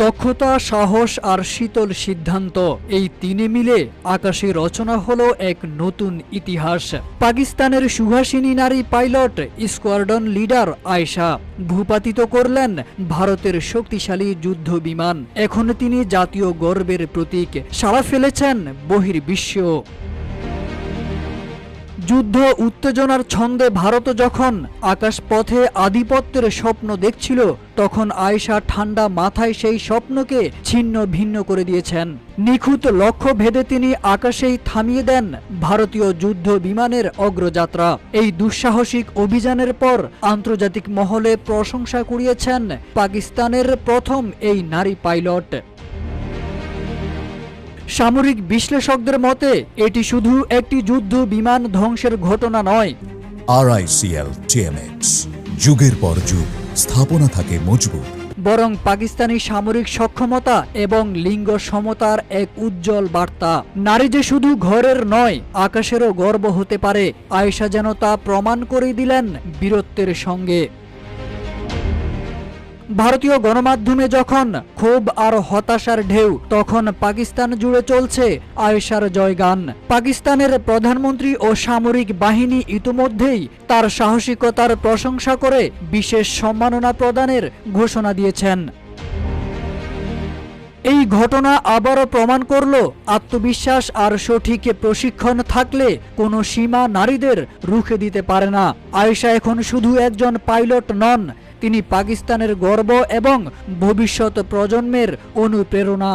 দক্ষতা, সাহস আর শীতল সিদ্ধান্ত, এই তিনে মিলে আকাশে রচনা হলো এক নতুন ইতিহাস। পাকিস্তানের সুহাসিনী নারী পাইলট স্কোয়াড্রন লিডার আয়েশা ভূপাতিত করলেন ভারতের শক্তিশালী যুদ্ধ বিমান। এখন তিনি জাতীয় গর্বের প্রতীক, সাড়া ফেলেছেন বহির্বিশ্ব। যুদ্ধ উত্তেজনার ছন্দে ভারত যখন আকাশপথে আধিপত্যের স্বপ্ন দেখছিল, তখন আয়েশা ঠান্ডা মাথায় সেই স্বপ্নকে ছিন্ন ভিন্ন করে দিয়েছেন। নিখুঁত লক্ষ্য ভেদে তিনি আকাশেই থামিয়ে দেন ভারতীয় যুদ্ধ বিমানের অগ্রযাত্রা। এই দুঃসাহসিক অভিযানের পর আন্তর্জাতিক মহলে প্রশংসা কুড়িয়েছেন পাকিস্তানের প্রথম এই নারী পাইলট। সামরিক বিশ্লেষকদের মতে এটি শুধু একটি যুদ্ধ বিমান ধ্বংসের ঘটনা নয়। RICL TMX, যুগের পর যুগ স্থাপনা থাকে মজবুত, বরং পাকিস্তানি সামরিক সক্ষমতা এবং লিঙ্গ সমতার এক উজ্জ্বল বার্তা। নারী যে শুধু ঘরের নয়, আকাশেরও গর্ব হতে পারে। আয়েশা যেন তা প্রমাণ করে দিলেন বীরত্বের সঙ্গে। ভারতীয় গণমাধ্যমে যখন ক্ষোভ আর হতাশার ঢেউ, তখন পাকিস্তান জুড়ে চলছে আয়েশার জয়গান। পাকিস্তানের প্রধানমন্ত্রী ও সামরিক বাহিনী ইতিমধ্যেই তার সাহসিকতার প্রশংসা করে বিশেষ সম্মাননা প্রদানের ঘোষণা দিয়েছেন। এই ঘটনা আবারও প্রমাণ করল, আত্মবিশ্বাস আর সঠিক প্রশিক্ষণ থাকলে কোনো সীমা নারীদের রুখে দিতে পারে না। আয়েশা এখন শুধু একজন পাইলট নন, তিনি পাকিস্তানের গর্ব এবং ভবিষ্যৎ প্রজন্মের অনুপ্রেরণা।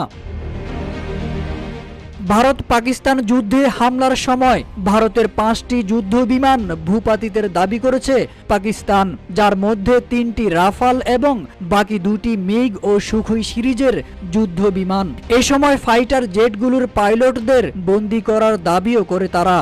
ভারত পাকিস্তান যুদ্ধে হামলার সময় ভারতের 5টি যুদ্ধ বিমান ভূপাতিতের দাবি করেছে পাকিস্তান, যার মধ্যে 3টি রাফাল এবং বাকি 2টি মিগ ও সুখোই সিরিজের যুদ্ধ বিমান। এ সময় ফাইটার জেটগুলোর পাইলটদের বন্দী করার দাবিও করে তারা।